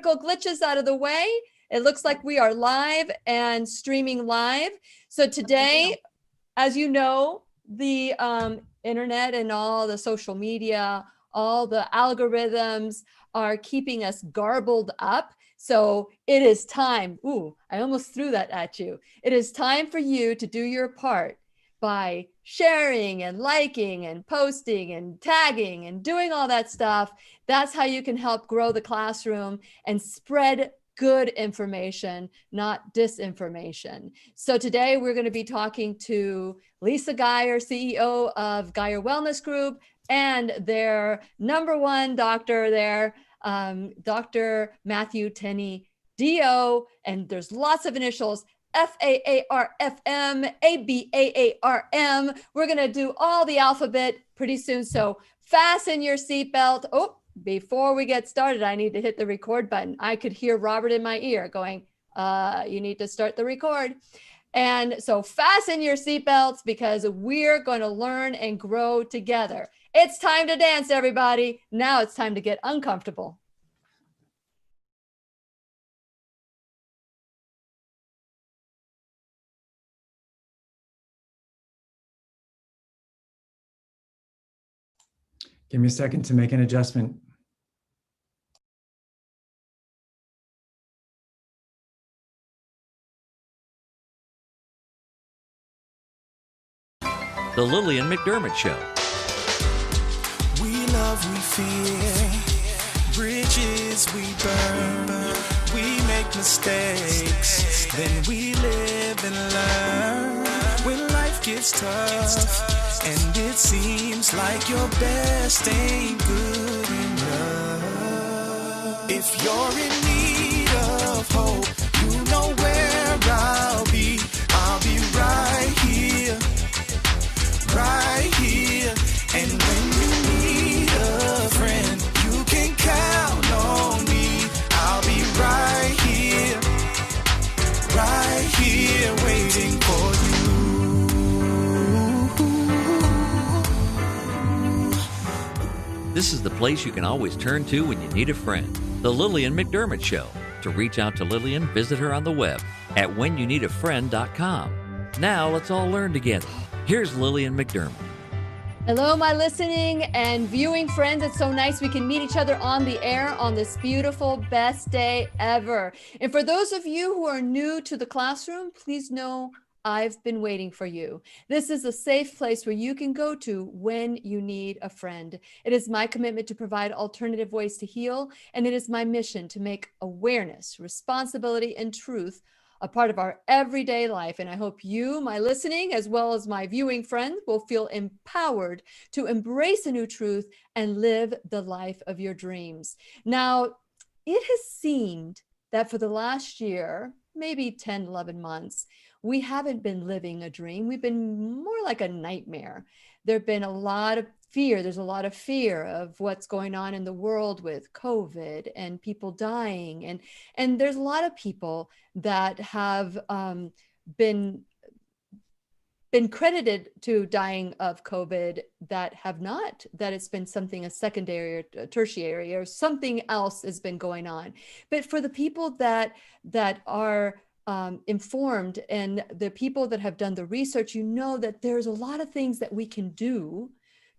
glitches out of the way. It looks like we are live and streaming live. So today, as you know, the internet and all the social media, all the algorithms are keeping us garbled up. So it is time. Ooh, I almost threw that at you. It is time for you to do your part by sharing and liking and posting and tagging and doing all that stuff. That's how you can help grow the classroom and spread good information, not disinformation. So today we're going to be talking to Lisa Geyer, CEO of Geyer Wellness Group, and their number one doctor there, Dr. Matthew Tinney, DO, and there's lots of initials, FAARFM, ABAARM. We're going to do all the alphabet pretty soon. So fasten your seatbelt. Oh, before we get started, I need to hit the record button. I could hear Robert in my ear going, you need to start the record. And so fasten your seatbelts because we're going to learn and grow together. It's time to dance, everybody. Now it's time to get uncomfortable. Give me a second to make an adjustment. The Lillian McDermott Show. We love, we fear, bridges we burn, we make mistakes, then we live and learn. When life gets tough, and it seems like your best ain't good enough. If you're in need of hope, you know where I'll be right here. Right here, and when you need a friend, you can count on me. I'll be right here, waiting for you. This is the place you can always turn to when you need a friend. The Lillian McDermott Show. To reach out to Lillian, visit her on the web at whenyouneedafriend.com. Now let's all learn together. Here's Lillian McDermott. Hello, my listening and viewing friends. It's so nice we can meet each other on the air on this beautiful, best day ever. And for those of you who are new to the classroom, please know I've been waiting for you. This is a safe place where you can go to when you need a friend. It is my commitment to provide alternative ways to heal, and it is my mission to make awareness, responsibility, and truth a part of our everyday life. And I hope you, my listening, as well as my viewing friends, will feel empowered to embrace a new truth and live the life of your dreams. Now, it has seemed that for the last year, maybe 10, 11 months, we haven't been living a dream. We've been more like a nightmare. There've been a lot of fear. There's a lot of fear of what's going on in the world with COVID and people dying. And there's a lot of people that have been credited to dying of COVID that have not, that it's been something, a secondary or a tertiary or something else has been going on. But for the people that are informed and the people that have done the research, you know that there's a lot of things that we can do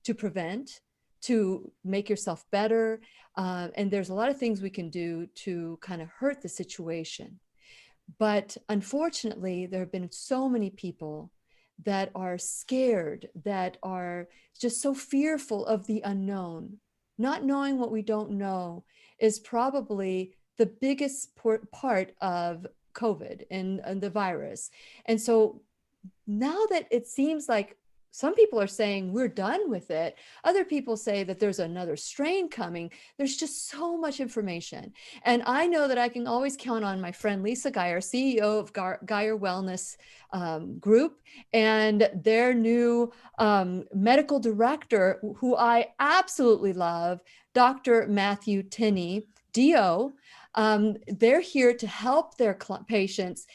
to prevent, to make yourself better. And there's a lot of things we can do to kind of hurt the situation. But unfortunately, there have been so many people that are scared, that are just so fearful of the unknown. Not knowing what we don't know is probably the biggest part of COVID and the virus. And so now that it seems like some people are saying we're done with it, other people say that there's another strain coming. There's just so much information. And I know that I can always count on my friend Lisa Geyer, CEO of Geyer Wellness Group, and their new medical director, who I absolutely love, Dr. Matthew Tinney, DO. They're here to help their patients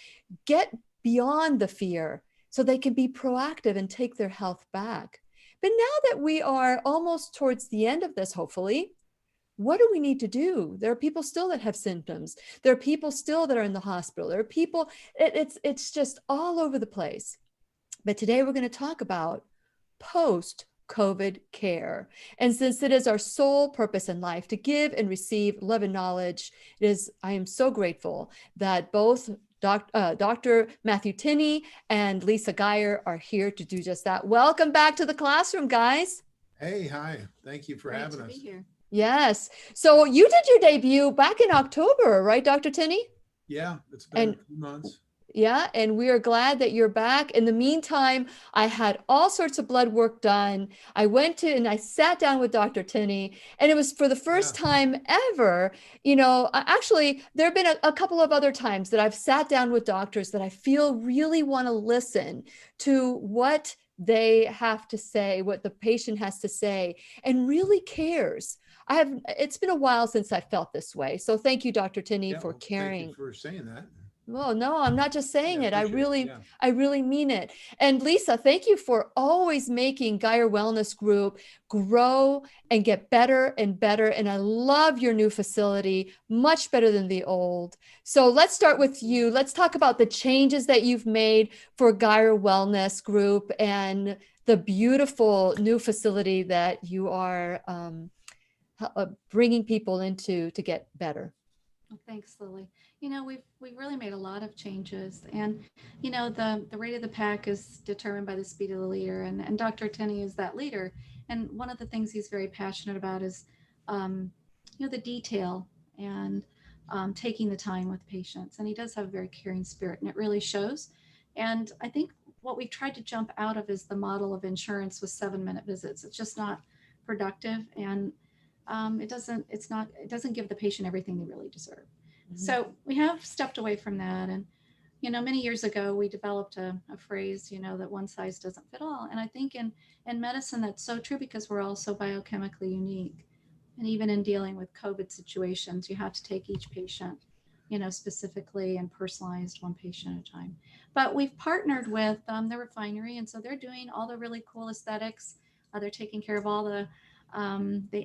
get beyond the fear so they can be proactive and take their health back. But now that we are almost towards the end of this, hopefully, what do we need to do? There are people still that have symptoms. There are people still that are in the hospital. There are people, it's just all over the place. But today we're going to talk about post-COVID care. And since it is our sole purpose in life to give and receive love and knowledge, I am so grateful that both Dr. Matthew Tinney and Lisa Geyer are here to do just that. Welcome back to the classroom, guys. Hey, hi. Thank you for having us. Be here. Yes. So you did your debut back in October, right, Dr. Tinney? Yeah, it's been a few months. Yeah, and we are glad that you're back. In the meantime, I had all sorts of blood work done. I went to and I sat down with Dr. Tinney, and it was for the first time ever. Actually, there have been a couple of other times that I've sat down with doctors that I feel really want to listen to what they have to say, what the patient has to say, and really cares. It's been a while since I felt this way. So thank you, Dr. Tinney, for caring. Thank you for saying that. Well, no, I'm not just saying it. I really mean it. And Lisa, thank you for always making Geyer Wellness Group grow and get better and better. And I love your new facility, much better than the old. So let's start with you. Let's talk about the changes that you've made for Geyer Wellness Group and the beautiful new facility that you are bringing people into to get better. Well, thanks, Lily. We've really made a lot of changes, and the rate of the pack is determined by the speed of the leader, and Dr. Tinney is that leader. And one of the things he's very passionate about is the detail and taking the time with patients, and he does have a very caring spirit, and it really shows. And I think what we've tried to jump out of is the model of insurance with 7-minute visits. It's just not productive, and it doesn't give the patient everything they really deserve. So we have stepped away from that. And, many years ago, we developed a phrase, that one size doesn't fit all. And I think in medicine, that's so true, because we're all so biochemically unique. And even in dealing with COVID situations, you have to take each patient, specifically and personalized, one patient at a time. But we've partnered with the refinery. And so they're doing all the really cool aesthetics. They're taking care of all the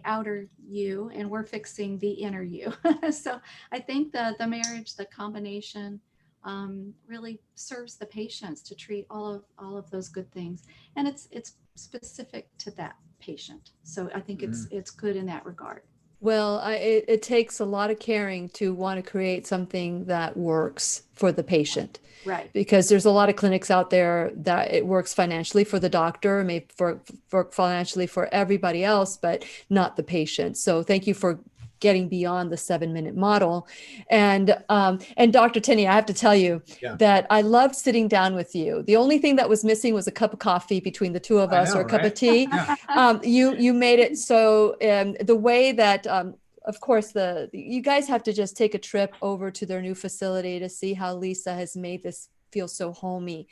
outer you, and we're fixing the inner you. So I think the marriage, the combination, really serves the patients to treat all of those good things, and it's specific to that patient. So I think it's good in that regard. Well, it takes a lot of caring to want to create something that works for the patient. Right. Because there's a lot of clinics out there that it works financially for the doctor, maybe for financially for everybody else, but not the patient. So thank you for getting beyond the 7-minute model. And Dr. Tinney, I have to tell you that I loved sitting down with you. The only thing that was missing was a cup of coffee between the two of us, or a cup of tea. You made it so the way that, of course, you guys have to just take a trip over to their new facility to see how Lisa has made this feel so homey.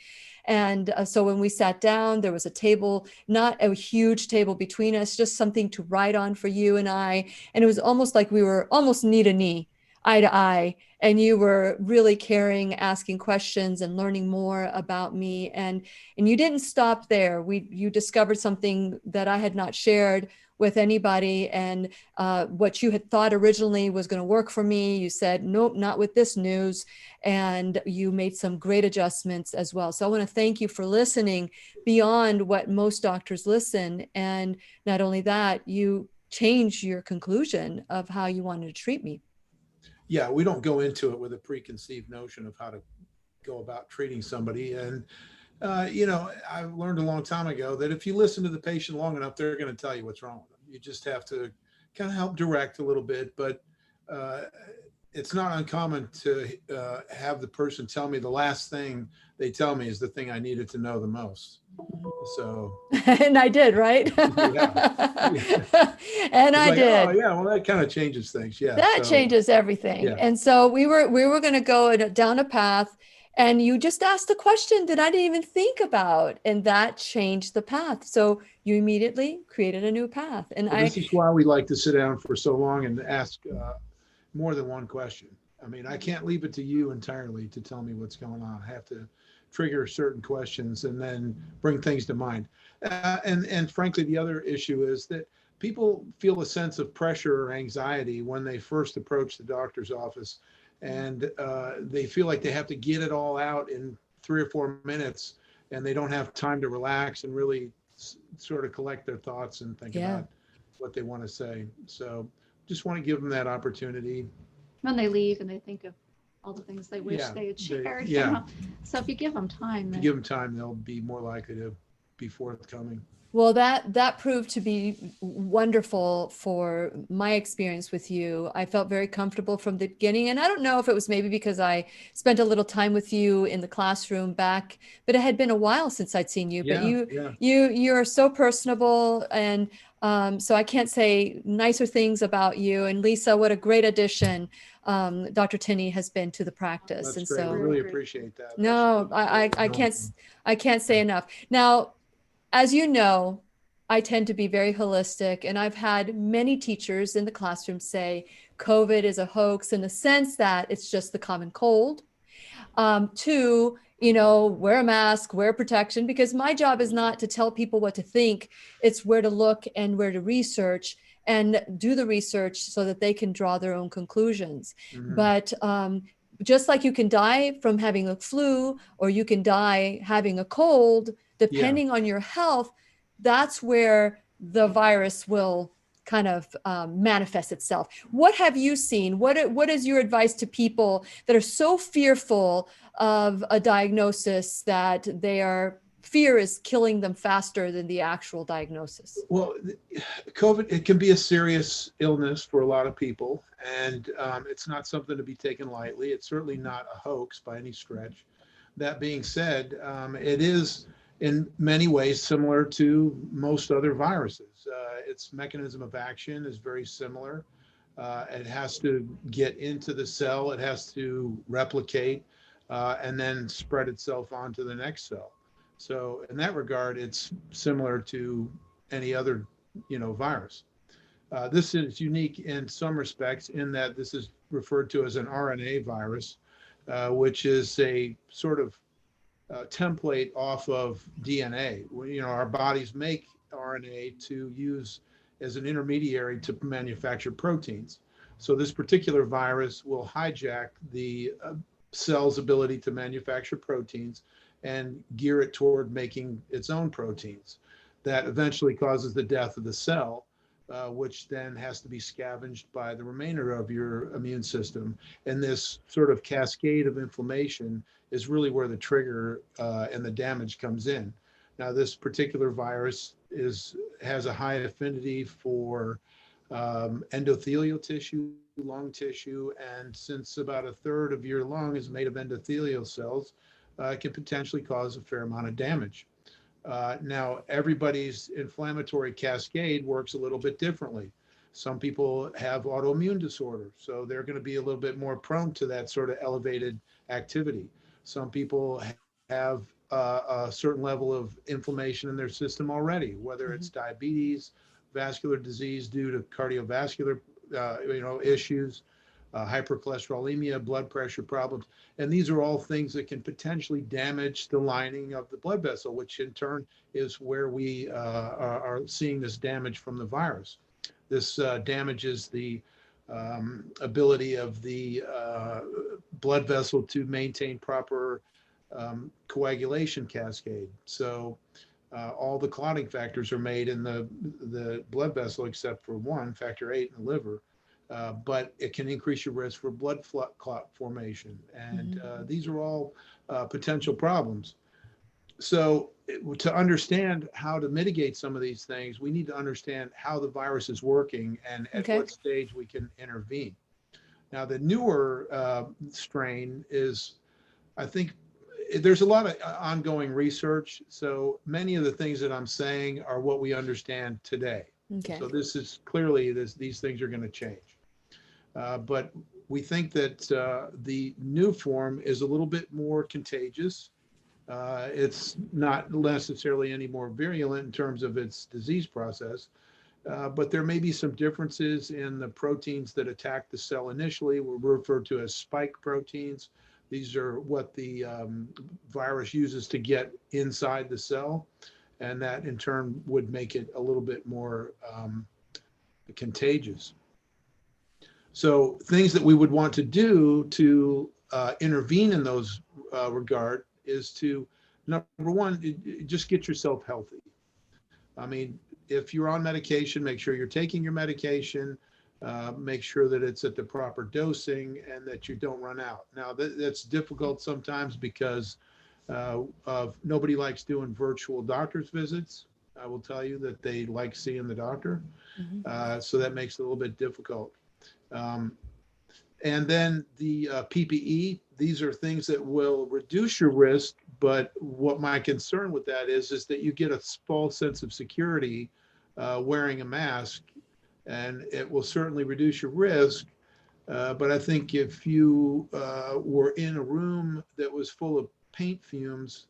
And so when we sat down, there was a table, not a huge table between us, just something to write on for you and I. And it was almost like we were almost knee to knee, eye to eye. And you were really caring, asking questions and learning more about me. And you didn't stop there. You discovered something that I had not shared with anybody, and what you had thought originally was going to work for me, you said, nope, not with this news, and you made some great adjustments as well. So I want to thank you for listening beyond what most doctors listen, and not only that, you changed your conclusion of how you wanted to treat me. Yeah, we don't go into it with a preconceived notion of how to go about treating somebody. And I learned a long time ago that if you listen to the patient long enough, they're going to tell you what's wrong with them. You just have to kind of help direct a little bit, but it's not uncommon to have the person tell me the last thing they tell me is the thing I needed to know the most. So. And I did, right? Yeah. And I did. Oh, yeah. Well, that kind of changes things. Yeah. That changes everything. Yeah. And so we were going to go down a path. And you just asked a question that I didn't even think about, and that changed the path. So you immediately created a new path. And this is why we like to sit down for so long and ask more than one question. I mean, I can't leave it to you entirely to tell me what's going on. I have to trigger certain questions and then bring things to mind. And frankly, the other issue is that people feel a sense of pressure or anxiety when they first approach the doctor's office, and they feel like they have to get it all out in 3 or 4 minutes, and they don't have time to relax and really sort of collect their thoughts and think Yeah. about what they want to say. So just want to give them that opportunity. When they leave and they think of all the things they wish Yeah, they had they- shared. yeah. You know? So if you give them time, If you then give them time, they'll be more likely to be forthcoming. Well, that proved to be wonderful for my experience with you. I felt very comfortable from the beginning, and I don't know if it was maybe because I spent a little time with you in the classroom back, but it had been a while since I'd seen you. But Yeah. you're so personable, and so I can't say nicer things about you. And Lisa, what a great addition Dr. Tinney has been to the practice. That's and great. so We really appreciate that. no, I can't say enough. Now, as you know, I tend to be very holistic, and I've had many teachers in the classroom say COVID is a hoax in the sense that it's just the common cold. Two, wear a mask, wear protection, because my job is not to tell people what to think. It's where to look and where to research and do the research so that they can draw their own conclusions. Mhm. But just like you can die from having a flu, or you can die having a cold, depending on your health, that's where the virus will kind of manifest itself. What have you seen? What is your advice to people that are so fearful of a diagnosis that fear is killing them faster than the actual diagnosis? Well, COVID, it can be a serious illness for a lot of people, and it's not something to be taken lightly. It's certainly not a hoax by any stretch. That being said, it is in many ways similar to most other viruses. Its mechanism of action is very similar. It has to get into the cell, it has to replicate, and then spread itself onto the next cell. So in that regard, it's similar to any other, virus. This is unique in some respects in that this is referred to as an RNA virus, which is a sort of template off of DNA. Our bodies make RNA to use as an intermediary to manufacture proteins. So this particular virus will hijack the cell's ability to manufacture proteins and gear it toward making its own proteins. That eventually causes the death of the cell, which then has to be scavenged by the remainder of your immune system. And this sort of cascade of inflammation is really where the trigger and the damage comes in. Now, this particular virus has a high affinity for endothelial tissue, lung tissue, and since about a third of your lung is made of endothelial cells, it can potentially cause a fair amount of damage. Now, everybody's inflammatory cascade works a little bit differently. Some people have autoimmune disorder, so they're going to be a little bit more prone to that sort of elevated activity. Some people have a certain level of inflammation in their system already, whether it's diabetes, vascular disease due to cardiovascular issues, hypercholesterolemia, blood pressure problems. And these are all things that can potentially damage the lining of the blood vessel, which in turn is where we are seeing this damage from the virus. This damages the ability of the blood vessel to maintain proper coagulation cascade. So all the clotting factors are made in the blood vessel except for one, factor 8 in the liver. But it can increase your risk for blood clot formation. And these are all potential problems. So to understand how to mitigate some of these things, we need to understand how the virus is working and at what stage we can intervene. Now, the newer strain is, I think, there's a lot of ongoing research. So many of the things that I'm saying are what we understand today. Okay. So this is clearly, these things are going to change. But we think that the new form is a little bit more contagious. It's not necessarily any more virulent in terms of its disease process, but there may be some differences in the proteins that attack the cell initially. We're referred to as spike proteins. These are what the virus uses to get inside the cell, and that in turn would make it a little bit more contagious. So things that we would want to do to intervene in those regard is to, number one, just get yourself healthy. I mean, if you're on medication, make sure you're taking your medication, make sure that it's at the proper dosing and that you don't run out. Now that's difficult sometimes because nobody likes doing virtual doctor's visits. I will tell you that they like seeing the doctor. So that makes it a little bit difficult. And then the PPE, these are things that will reduce your risk. But what my concern with that is that you get a false sense of security wearing a mask, and it will certainly reduce your risk. But I think if you were in a room that was full of paint fumes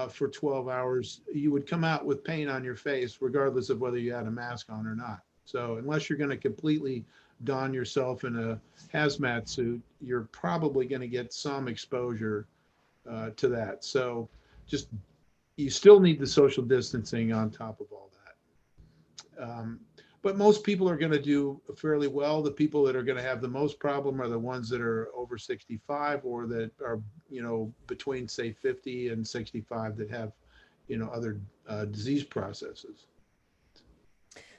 for 12 hours, you would come out with paint on your face, regardless of whether you had a mask on or not. So unless you're going to completely don yourself in a hazmat suit, you're probably going to get some exposure to that. So just, you still need the social distancing on top of all that. But most people are going to do fairly well. The people that are going to have the most problem are the ones that are over 65 or that are, you know, between say 50 and 65 that have, you know, other disease processes.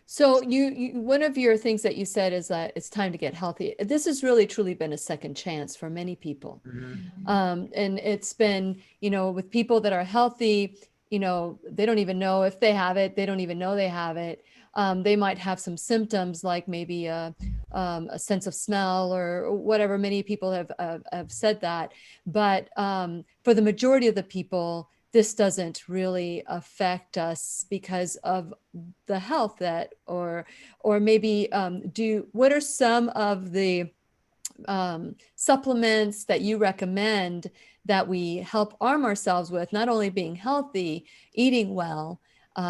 So you one of your things that you said is that it's time to get healthy. This has really truly been a second chance for many people. And it's been, you know, with people that are healthy, you know, they don't even know if they have it. They don't even know they have it. They might have some symptoms like maybe a sense of smell or whatever. Many people have said that. But for the majority of the people, this doesn't really affect us because of the health that, or maybe what are some of the supplements that you recommend that we help arm ourselves with, not only being healthy, eating well,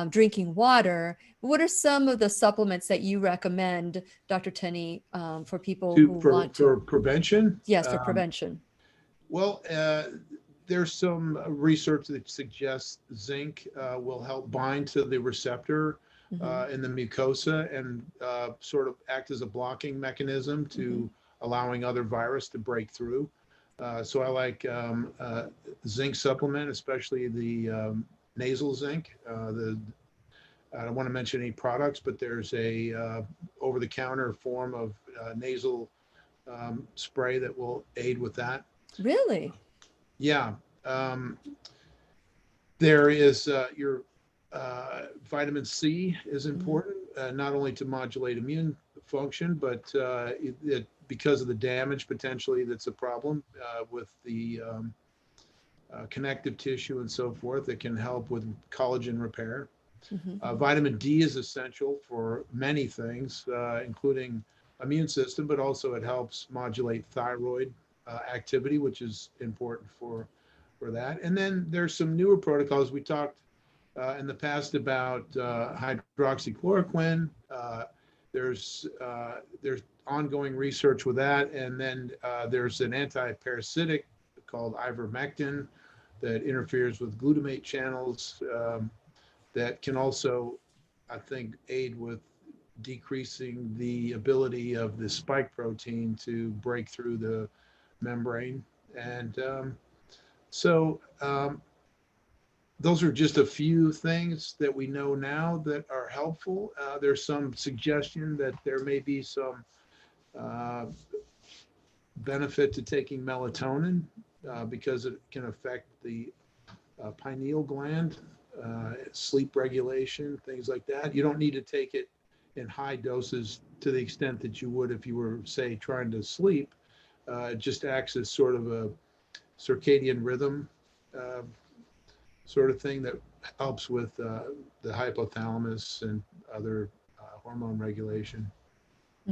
drinking water? What are some of the supplements that you recommend, Dr. Tinney, for people who want to? For prevention? Yes, for prevention. Well, there's some research that suggests zinc will help bind to the receptor in the mucosa and sort of act as a blocking mechanism to allowing other virus to break through. So I like zinc supplement, especially the nasal zinc. I don't want to mention any products, but there's a over-the-counter form of nasal spray that will aid with that. Really? Yeah. There is your vitamin C is important, not only to modulate immune function, but because of the damage potentially that's a problem with the connective tissue and so forth, it can help with collagen repair. Vitamin D is essential for many things, including immune system, but also it helps modulate thyroid activity, which is important for that. And then there's some newer protocols. We talked in the past about hydroxychloroquine. There's ongoing research with that. And then there's an anti-parasitic called Ivermectin that interferes with glutamate channels that can also, I think, aid with decreasing the ability of the spike protein to break through the membrane. And so those are just a few things that we know now that are helpful. There's some suggestion that there may be some benefit to taking melatonin because it can affect the pineal gland, sleep regulation, things like that. You don't need to take it in high doses to the extent that you would if you were, say, trying to sleep. It just acts as sort of a circadian rhythm sort of thing that helps with the hypothalamus and other hormone regulation.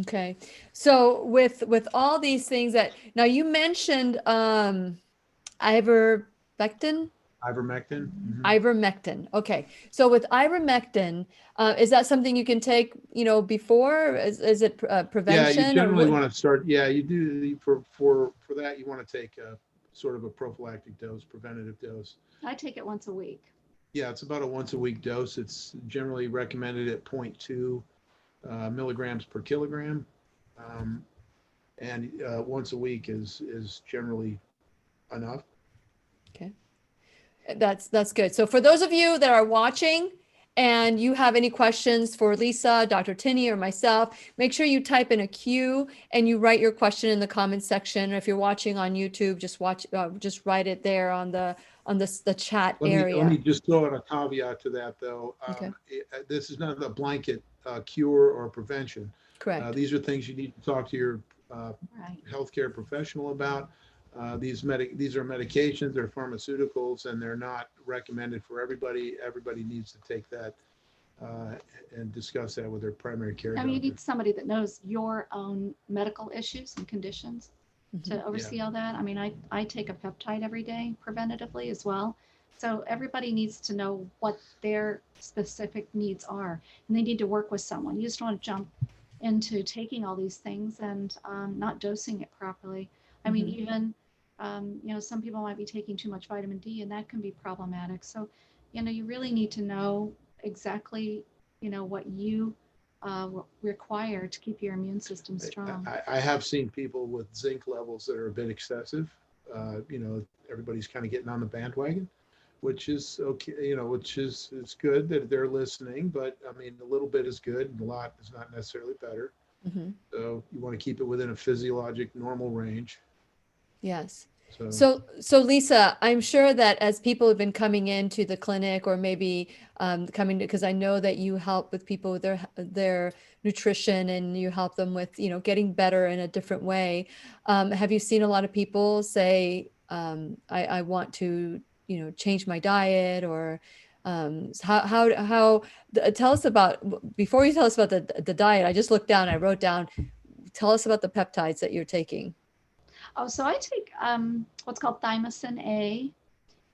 Okay. So with all these things that, now you mentioned ivermectin? Ivermectin. Ivermectin. Okay. So with ivermectin, is that something you can take, you know, before? Is it prevention? Yeah, you generally want to start. Yeah, you do for that. You want to take a sort of a prophylactic dose, preventative dose. I take it once a week. Yeah, it's about a once a week dose. It's generally recommended at 0.2 milligrams per kilogram. And once a week is generally enough. Okay. That's good. So for those of you that are watching and you have any questions for Lisa, Dr. Tinney, or myself, make sure you type in a Q and you write your question in the comments section. Or if you're watching on YouTube, just write it there on the chat area. Let me just throw in a caveat to that, though. Okay. This is not a blanket cure or prevention. Correct. These are things you need to talk to your Right. healthcare professional about. These are medications, they're pharmaceuticals, and they're not recommended for everybody. Everybody needs to take that and discuss that with their primary care I doctor. mean, you need somebody that knows your own medical issues and conditions Mm-hmm. to oversee all that. I mean, I take a peptide every day preventatively as well. So everybody needs to know what their specific needs are, and they need to work with someone. You just don't want to jump into taking all these things and not dosing it properly. I mean, Mhm. even, some people might be taking too much vitamin D, and that can be problematic. So, you really need to know exactly, what you require to keep your immune system strong. I have seen people with zinc levels that are a bit excessive. Everybody's kind of getting on the bandwagon, which is okay, which is it's good that they're listening, but I mean, a little bit is good and a lot is not necessarily better. Mhm. So you want to keep it within a physiologic normal range. Yes. So So Lisa, I'm sure that as people have been coming into the clinic or maybe coming to, because I know that you help with people with their nutrition and you help them with, getting better in a different way. Have you seen a lot of people say, I want to, change my diet or tell us about, before you tell us about the diet, I just looked down, I wrote down, tell us about the peptides that you're taking. Oh, so I take what's called thymosin A,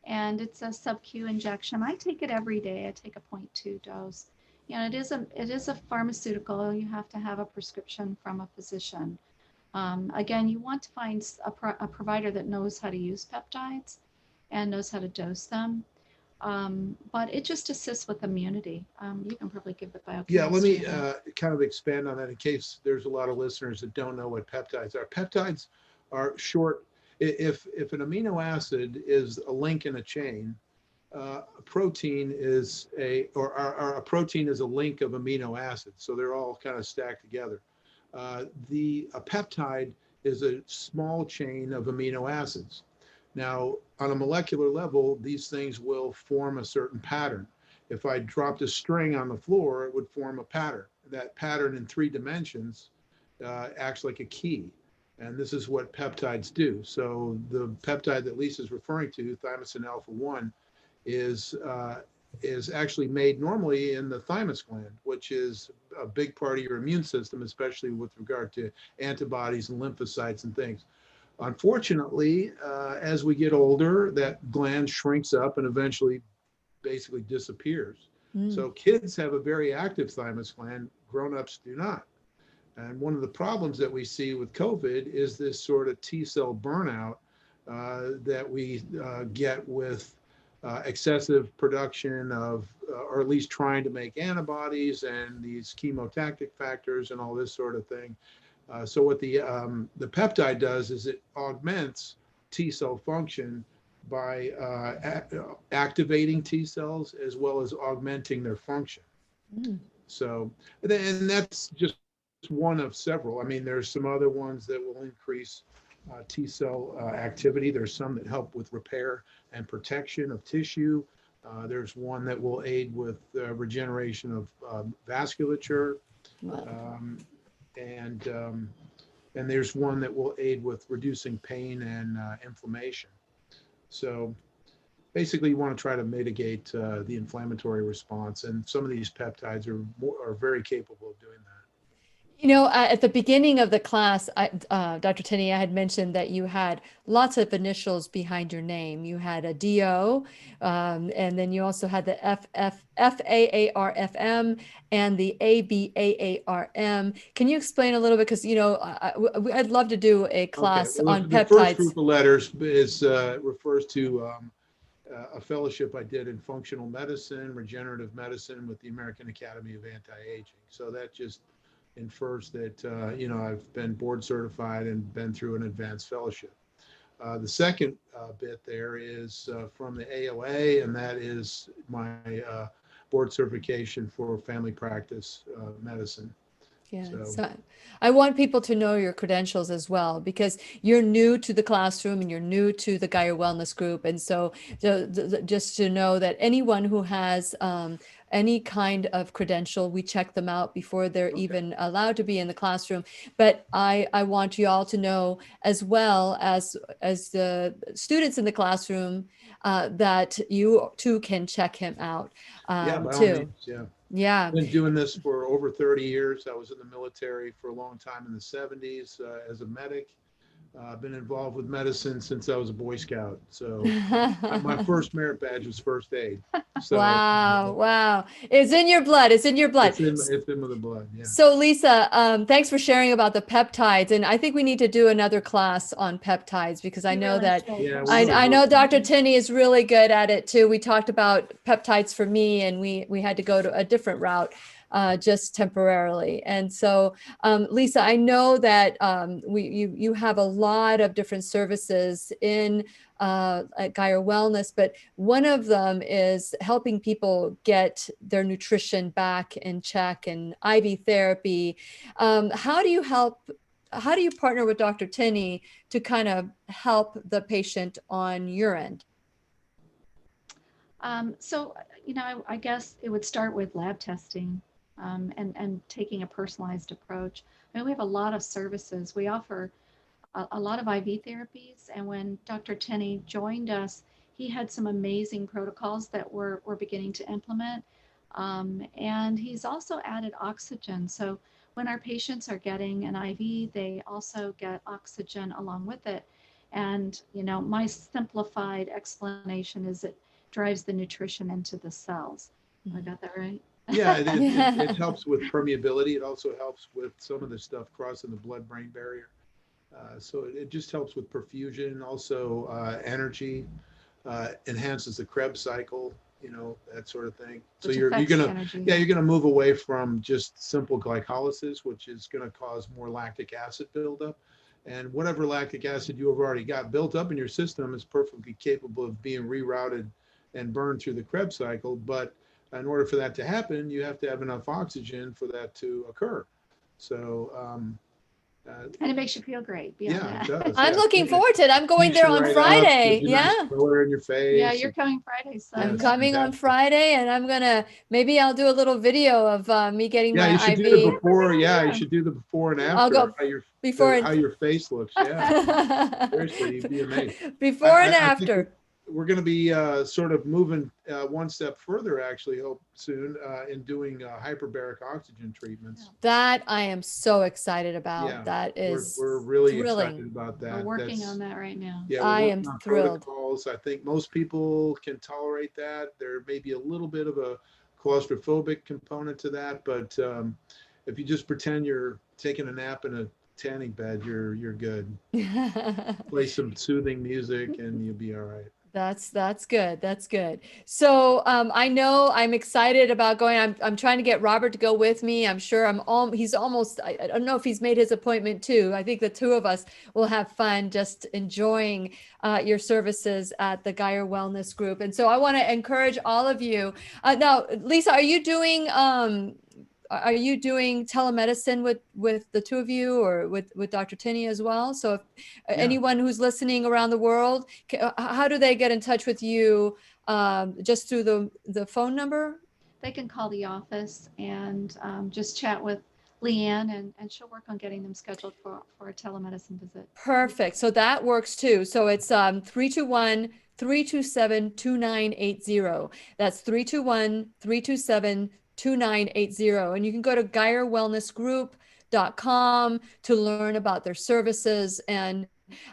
and it's a sub-Q injection. I take it every day. I take a 0.2 dose. It is a pharmaceutical. You have to have a prescription from a physician. Again, you want to find a provider that knows how to use peptides and knows how to dose them. But it just assists with immunity. You can probably give the biochemistry. yeah, let me kind of expand on that in case there's a lot of listeners that don't know what peptides are. Peptides are short. If an amino acid is a link in a chain, a protein is a protein is a link of amino acids. So they're all kind of stacked together. A peptide is a small chain of amino acids. Now, on a molecular level, these things will form a certain pattern. If I dropped a string on the floor, it would form a pattern. That pattern in 3 dimensions acts like a key. And this is what peptides do. So the peptide that Lisa's referring to, thymosin alpha 1, is actually made normally in the thymus gland, which is a big part of your immune system, especially with regard to antibodies and lymphocytes and things. Unfortunately, as we get older, that gland shrinks up and eventually basically disappears. So kids have a very active thymus gland, grown-ups do not. And one of the problems that we see with COVID is this sort of T cell burnout that we get with excessive production of, or at least trying to make antibodies and these chemotactic factors and all this sort of thing. So what the peptide does is it augments T cell function by activating T cells as well as augmenting their function. So, and that's just one of several. I mean, there's some other ones that will increase T cell activity. There's some that help with repair and protection of tissue. There's one that will aid with regeneration of vasculature. Wow. And there's one that will aid with reducing pain and inflammation. So basically, you want to try to mitigate the inflammatory response, and some of these peptides are very capable of doing that. At the beginning of the class, Dr. Tinney, I had mentioned that you had lots of initials behind your name. You had a DO, and then you also had the FAARFM and the ABAARM. Can you explain a little bit? Because, I'd love to do a class on the peptides. first group of letters refers to a fellowship I did in functional medicine, regenerative medicine with the American Academy of Anti-Aging. So that just infers that, I've been board certified and been through an advanced fellowship. The second bit there is from the AOA, and that is my board certification for family practice medicine. Yeah. So- So I want people to know your credentials as well, because you're new to the classroom and you're new to the Gaia Wellness Group. And so just to know that anyone who has any kind of credential, we check them out before they're even allowed to be in the classroom. But I want you all to know, as well as the students in the classroom, that you too can check him out Yeah, by all too. means, yeah. Yeah. I've been doing this for over 30 years. I was in the military for a long time in the 70s as a medic. I've been involved with medicine since I was a Boy Scout. So my first merit badge was first aid. So, Wow. It's in your blood. It's in your blood. It's in with the blood. Yeah. So Lisa, thanks for sharing about the peptides. And I think we need to do another class on peptides, because I know that Yeah, I know Dr. Tinney is really good at it too. We talked about peptides for me, and we had to go to a different route just temporarily. And so, Lisa, I know that you have a lot of different services at Gaia Wellness, but one of them is helping people get their nutrition back in check, and IV therapy. How do you partner with Dr. Tinney to kind of help the patient on your end? So, I guess it would start with lab testing and taking a personalized approach. I mean, we have a lot of services. We offer a lot of IV therapies. And when Dr. Tinney joined us, he had some amazing protocols that we're beginning to implement. And he's also added oxygen. So when our patients are getting an IV, they also get oxygen along with it. And, my simplified explanation is it drives the nutrition into the cells. I got that right? Yeah, it helps with permeability. It also helps with some of the stuff crossing the blood-brain barrier. So it just helps with perfusion, also energy, enhances the Krebs cycle, that sort of thing. So Which you're affects gonna energy. you're gonna move away from just simple glycolysis, which is gonna cause more lactic acid buildup. And whatever lactic acid you have already got built up in your system is perfectly capable of being rerouted and burned through the Krebs cycle. But in order for that to happen, you have to have enough oxygen for that to occur. So, And it makes you feel great. yeah, it does. I'm yeah. looking forward to it. I'm going Keeps there you on right up, Friday. gives you a nice Yeah. color in your face. Yeah, you're coming Friday. So I'm Yes, coming on fantastic. Friday, and maybe I'll do a little video of me getting Yeah, my you should IV. do the before. Yeah, you should do the before and after. I'll go before how your face looks. Yeah, seriously, you'd be amazed. Before and I think after. we're going to be sort of moving one step further, actually, hope soon, in doing hyperbaric oxygen treatments. That I am so excited about. Yeah, That is we're really thrilling. excited about that. we're working That's- on that right now. Yeah, I we're am working on thrilled. protocols. I think most people can tolerate that. There may be a little bit of a claustrophobic component to that, but if you just pretend you're taking a nap in a tanning bed, you're good. Play some soothing music and you'll be all right. That's good. That's good. So I know I'm excited about going. I'm trying to get Robert to go with me. I'm sure he's almost, I don't know if he's made his appointment too. I think the two of us will have fun just enjoying your services at the Gaia Wellness Group. And so I want to encourage all of you. Now, Lisa, are you doing telemedicine with the two of you, or with Dr. Tinney as well? So if anyone who's listening around the world, how do they get in touch with you? Just through the phone number? They can call the office and just chat with Leanne, and she'll work on getting them scheduled for a telemedicine visit. Perfect. So that works too. So it's 321-327-2980. That's 321-327-2980. And you can go to GaiaWellnessGroup.com to learn about their services. And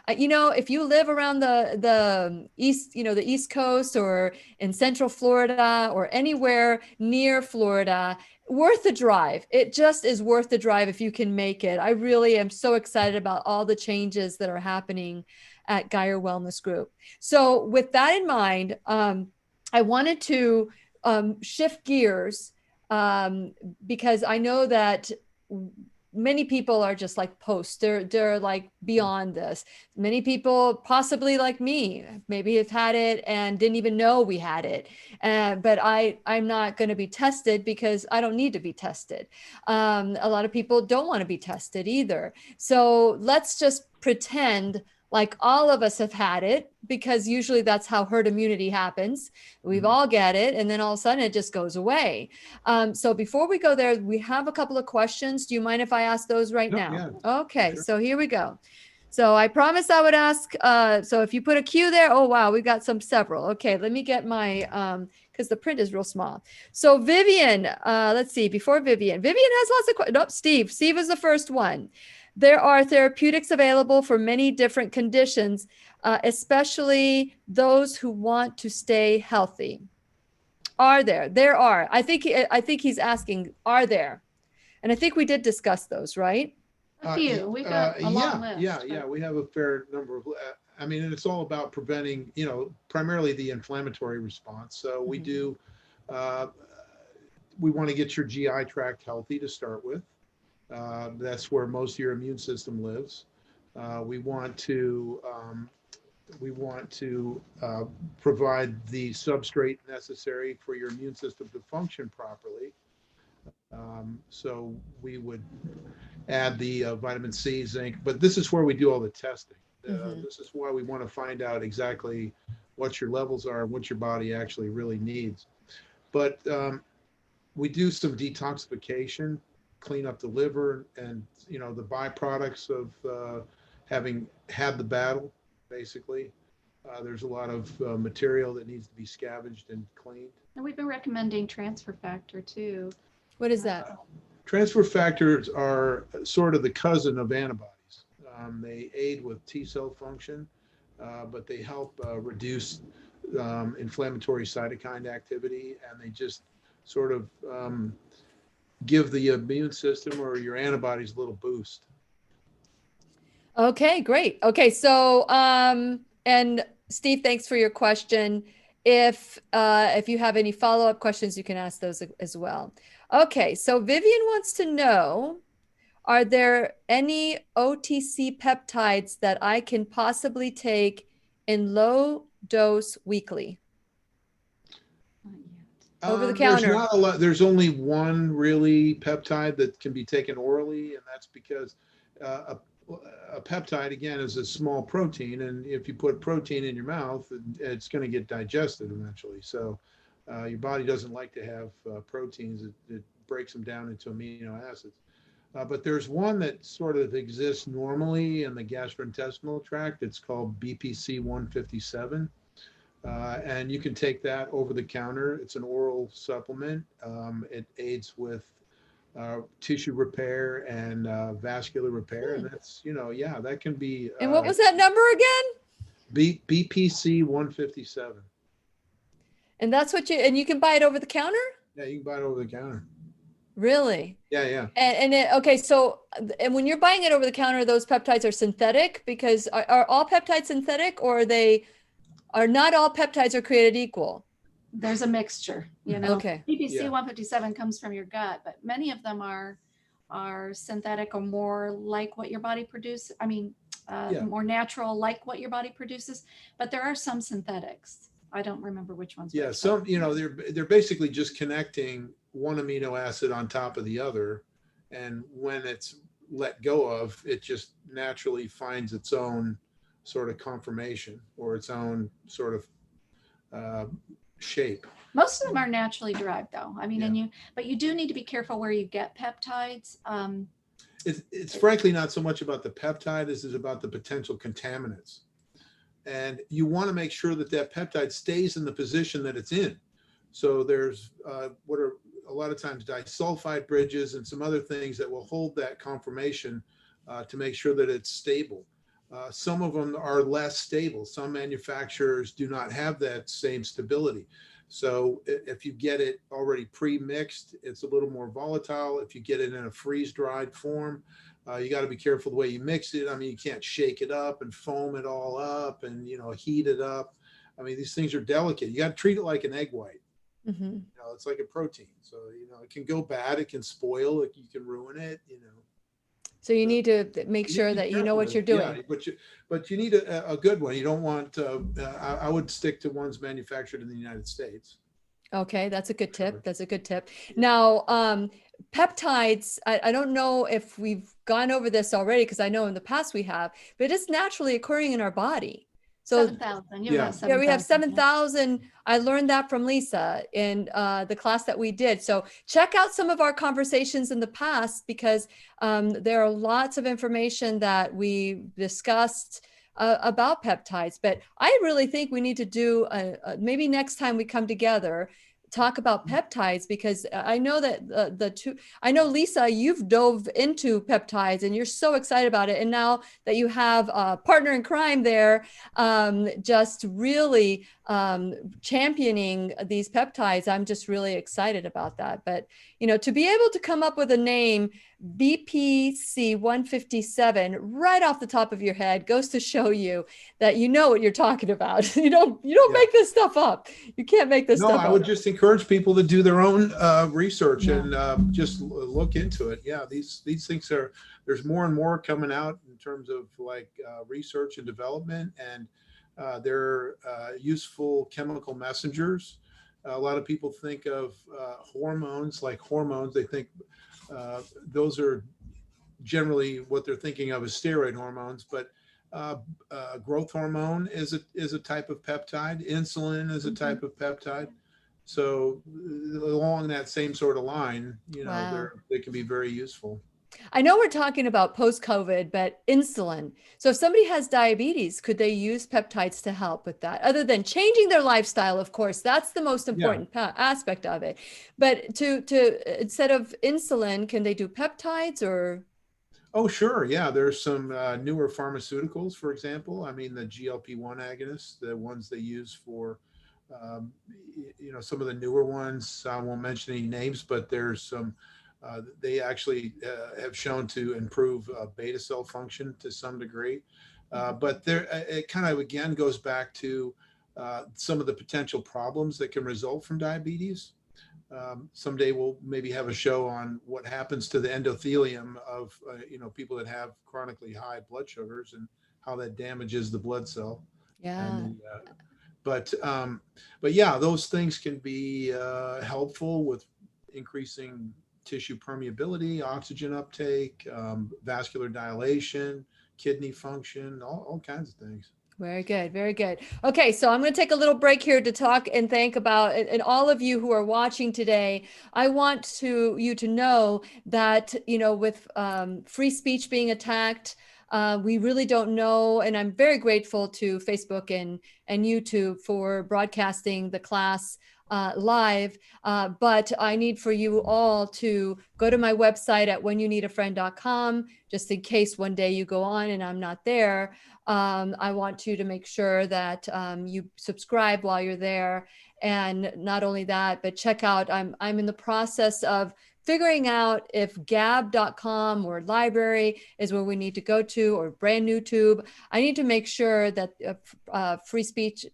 if you live around the East, the East Coast, or in Central Florida, or anywhere near Florida, worth the drive. It just is worth the drive if you can make it. I really am so excited about all the changes that are happening at Gaia Wellness Group. So with that in mind, I wanted to shift gears because I know that many people are just like posts. They're like beyond this. Many people, possibly like me, maybe have had it and didn't even know we had it. But I'm not going to be tested because I don't need to be tested. A lot of people don't want to be tested either. So let's just pretend like all of us have had it, because usually that's how herd immunity happens. We've all get it, and then all of a sudden it just goes away. So before we go there, we have a couple of questions. Do you mind if I ask those right now? Yeah, Okay, sure. so here we go. So I promised I would ask. So if you put a Q there, oh wow, we've got several. Okay, let me get my because the print is real small. So Vivian, let's see. Before Vivian has lots of questions. Nope, Steve is the first one. There are therapeutics available for many different conditions, especially those who want to stay healthy. Are there? There are. I think he's asking, are there? And I think we did discuss those, right? A few. We've got a long list. Yeah. We have a fair number of. I mean, and it's all about preventing, primarily the inflammatory response. So we do. We want to get your GI tract healthy to start with. That's where most of your immune system lives. We want to provide the substrate necessary for your immune system to function properly. So we would add the vitamin C, zinc, but this is where we do all the testing. This is why we want to find out exactly what your levels are and what your body actually really needs. But we do some detoxification, clean up the liver, and the byproducts of having had the battle. Basically, there's a lot of material that needs to be scavenged and cleaned. And we've been recommending transfer factor too. What is that? Transfer factors are sort of the cousin of antibodies. They aid with T cell function, but they help reduce inflammatory cytokine activity, and they just sort of give the immune system or your antibodies a little boost. Okay, great. Okay, so and Steve, thanks for your question. If you have any follow-up questions, you can ask those as well. Okay, so Vivian wants to know, are there any OTC peptides that I can possibly take in low dose weekly? Over the counter. There's not a lot. There's only one really peptide that can be taken orally, and that's because a peptide, again, is a small protein, and if you put protein in your mouth, it's going to get digested eventually. So your body doesn't like to have proteins. It breaks them down into amino acids. But there's one that sort of exists normally in the gastrointestinal tract. It's called BPC 157. And you can take that over the counter. It's an oral supplement. It aids with tissue repair and vascular repair. And that's, that can be. And what was that number again? BPC 157. And that's what you can buy it over the counter? Yeah, you can buy it over the counter. Really? Yeah. Okay, so, and when you're buying it over the counter, those peptides are synthetic, because are all peptides synthetic, or are not all peptides are created equal? There's a mixture, Okay. BPC 157 comes from your gut, but many of them are synthetic or more like what your body produces. I mean, more natural, like what your body produces. But there are some synthetics. I don't remember which ones. Yeah, some, they're basically just connecting one amino acid on top of the other, and when it's let go of, it just naturally finds its own sort of conformation or its own sort of shape. Most of them are naturally derived, though. I mean, but you do need to be careful where you get peptides. It's frankly not so much about the peptide as is about the potential contaminants. And you want to make sure that peptide stays in the position that it's in. So there's what are a lot of times disulfide bridges and some other things that will hold that conformation to make sure that it's stable. Some of them are less stable. Some manufacturers do not have that same stability. So if you get it already pre-mixed, it's a little more volatile. If you get it in a freeze-dried form, you got to be careful the way you mix it. I mean, you can't shake it up and foam it all up and, heat it up. I mean, these things are delicate. You got to treat it like an egg white. It's like a protein. So, it can go bad. It can spoil. You can ruin it, So you need to make You need sure to be that you know careful what with you're it. doing. Yeah, but you need a good one. You don't want, I would stick to ones manufactured in the United States. Okay, that's a good tip. Sure. That's a good tip. Now, peptides, I don't know if we've gone over this already, because I know in the past we have, but it is naturally occurring in our body. So 7,000. You Yeah. have yeah, we have 7,000. 7,000. I learned that from Lisa in the class that we did. So check out some of our conversations in the past, because there are lots of information that we discussed about peptides. But I really think we need to do maybe next time we come together, talk about peptides, because I know that I know, Lisa, you've dove into peptides and you're so excited about it. And now that you have a partner in crime there, just really championing these peptides, I'm just really excited about that. But, to be able to come up with a name, BPC 157, right off the top of your head, goes to show you that you know what you're talking about. You don't Yeah. make this stuff up. You can't make this No, stuff I up. would just encourage people to do their own research Yeah. and just look into it. Yeah, these things there's more and more coming out in terms of like research and development, and they're useful chemical messengers. A lot of people think of hormones like hormones. They think those are generally what they're thinking of as steroid hormones, but growth hormone is a type of peptide. Insulin is a type of peptide. So along that same sort of line, Wow. they can be very useful. I know we're talking about post-COVID, but insulin. So if somebody has diabetes, could they use peptides to help with that? Other than changing their lifestyle, of course, that's the most important aspect of it. But to instead of insulin, can they do peptides or? Oh, sure. Yeah, there's some newer pharmaceuticals, for example. I mean, the GLP-1 agonists, the ones they use for, some of the newer ones. I won't mention any names, but there's some. They actually have shown to improve beta cell function to some degree. But it kind of again goes back to some of the potential problems that can result from diabetes. Someday we'll maybe have a show on what happens to the endothelium of people that have chronically high blood sugars and how that damages the blood cell. Yeah. And but yeah, those things can be helpful with increasing tissue permeability, oxygen uptake, vascular dilation, kidney function, all kinds of things. Very good. Very good. Okay. So I'm going to take a little break here to talk and think about, and all of you who are watching today, I want you to know that, with free speech being attacked, we really don't know. And I'm very grateful to Facebook and YouTube for broadcasting the class live. But I need for you all to go to my website at whenyounneedafriend.com, just in case one day you go on and I'm not there. I want you to make sure that you subscribe while you're there. And not only that, but check out, I'm in the process of figuring out if gab.com or library is where we need to go to, or brand new tube. I need to make sure that free speech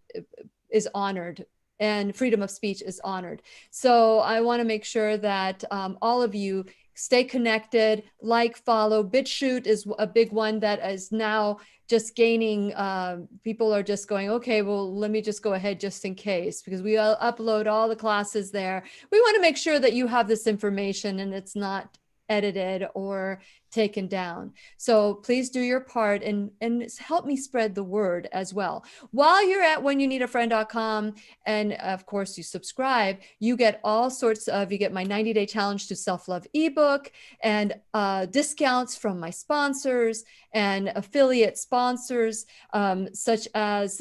is honored and freedom of speech is honored. So I want to make sure that all of you stay connected, follow. BitChute is a big one that is now just gaining, people are just going, okay, well, let me just go ahead just in case, because we upload all the classes there. We want to make sure that you have this information and it's not edited or taken down. So please do your part and help me spread the word as well. While you're at whenyounneedafriend.com, and of course you subscribe, you get all sorts of, you get my 90-day challenge to self-love ebook and discounts from my sponsors and affiliate sponsors, such as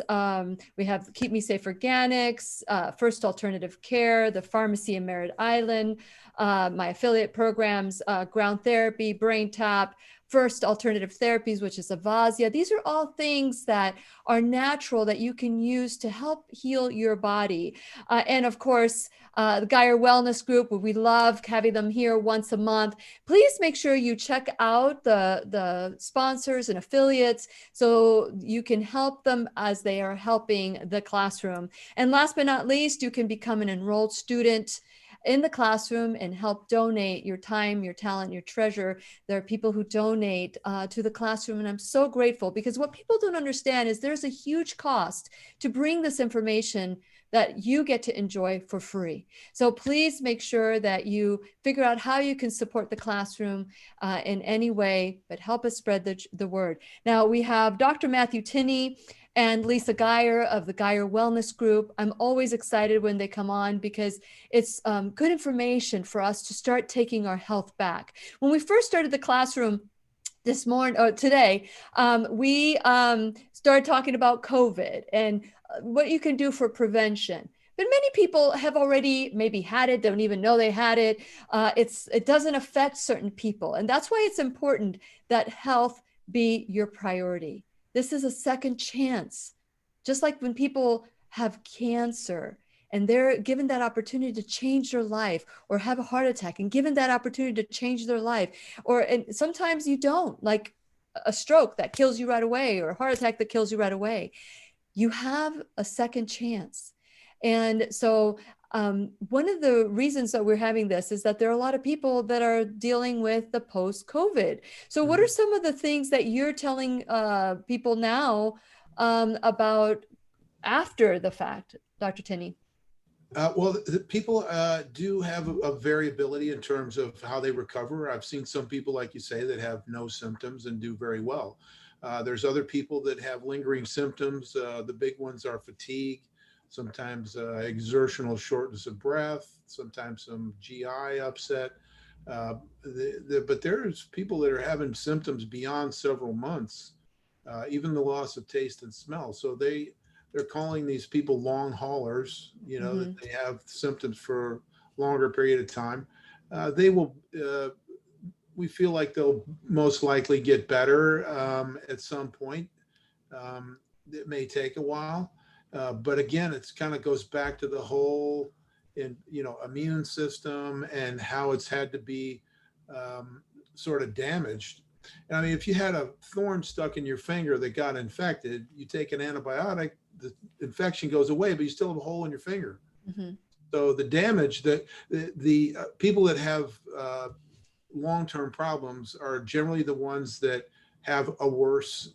we have Keep Me Safe Organics, First Alternative Care, the Pharmacy in Merritt Island, my affiliate programs, Ground Therapy, Brain Tap, First Alternative Therapies, which is Avasia. These are all things that are natural that you can use to help heal your body. And of course, the Geyer Wellness Group, we love having them here once a month. Please make sure you check out the sponsors and affiliates so you can help them as they are helping the classroom. And last but not least, you can become an enrolled student in the classroom and help donate your time, your talent, your treasure. There are people who donate to the classroom, and I'm so grateful, because what people don't understand is there's a huge cost to bring this information that you get to enjoy for free. So please make sure that you figure out how you can support the classroom in any way, but help us spread the word. Now we have Dr. Matthew Tinney and Lisa Geyer of the Geyer Wellness Group. I'm always excited when they come on, because it's good information for us to start taking our health back. When we first started the classroom this morning, or today, we started talking about COVID and what you can do for prevention. But many people have already maybe had it, don't even know they had it. It doesn't affect certain people. And that's why it's important that health be your priority. This is a second chance. Just like when people have cancer and they're given that opportunity to change their life, or have a heart attack and given that opportunity to change their life, and sometimes you don't, like a stroke that kills you right away, or a heart attack that kills you right away. You have a second chance. And so one of the reasons that we're having this is that there are a lot of people that are dealing with the post-COVID. So what are some of the things that you're telling people now about after the fact, Dr. Tinney? Well, people do have a variability in terms of how they recover. I've seen some people, like you say, that have no symptoms and do very well. There's other people that have lingering symptoms. The big ones are fatigue, sometimes exertional shortness of breath, sometimes some GI upset. But there's people that are having symptoms beyond several months, even the loss of taste and smell. So they're calling these people long haulers, that they have symptoms for a longer period of time. They will, we feel like they'll most likely get better at some point. It may take a while, but again, it's kind of goes back to the whole, immune system and how it's had to be sort of damaged. And I mean, if you had a thorn stuck in your finger that got infected, you take an antibiotic, the infection goes away, but you still have a hole in your finger. Mm-hmm. So the damage that the people that have long-term problems are generally the ones that have a worse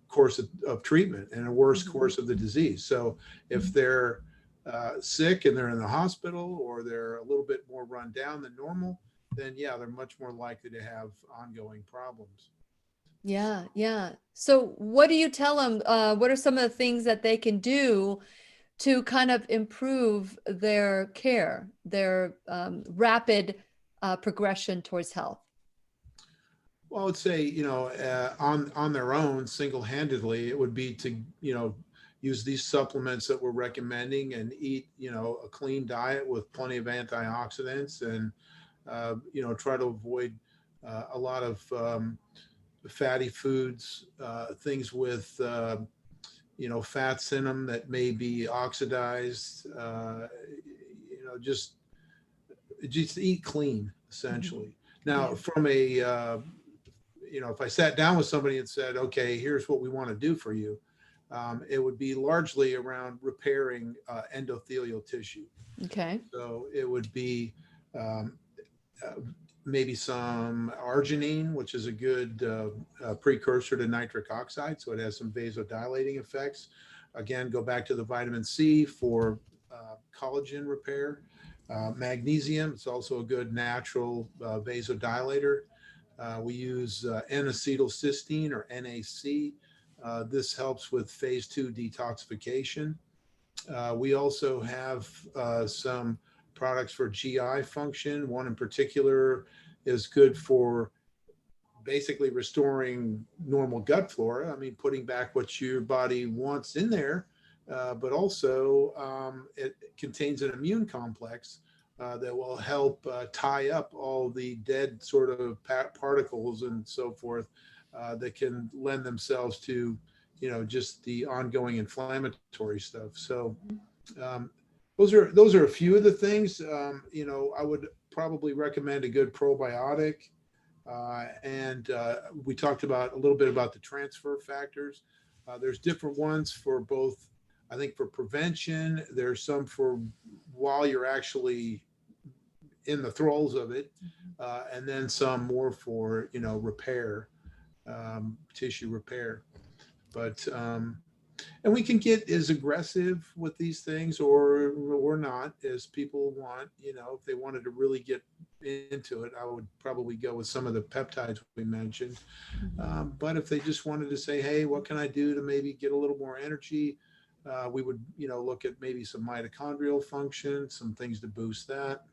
course of treatment and a worse course of the disease. So if they're sick and they're in the hospital, or they're a little bit more run down than normal, then yeah, they're much more likely to have ongoing problems. Yeah. So what do you tell them? What are some of the things that they can do to kind of improve their care, their rapid progression towards health? Well, I would say, on their own, single-handedly, it would be to, use these supplements that we're recommending and eat, a clean diet with plenty of antioxidants, and, try to avoid a lot of fatty foods, things with, fats in them that may be oxidized, just eat clean, essentially. Now, from a, if I sat down with somebody and said, okay, here's what we want to do for you, it would be largely around repairing endothelial tissue. Okay. So it would be maybe some arginine, which is a good precursor to nitric oxide. So it has some vasodilating effects. Again, go back to the vitamin C for collagen repair. Magnesium, it's also a good natural vasodilator. We use N-acetylcysteine, or NAC. This helps with phase 2 detoxification. We also have some products for GI function. One in particular is good for basically restoring normal gut flora. I mean, putting back what your body wants in there, but also it contains an immune complex that will help tie up all the dead sort of particles and so forth that can lend themselves to, just the ongoing inflammatory stuff. So those are a few of the things. I would probably recommend a good probiotic. And we talked about a little bit about the transfer factors. There's different ones for both, I think, for prevention. There's some for while you're actually in the throes of it, and then some more for, repair, tissue repair. But and we can get as aggressive with these things or not as people want. If they wanted to really get into it, I would probably go with some of the peptides we mentioned. But if they just wanted to say, hey, what can I do to maybe get a little more energy? We would, look at maybe some mitochondrial function, some things to boost that.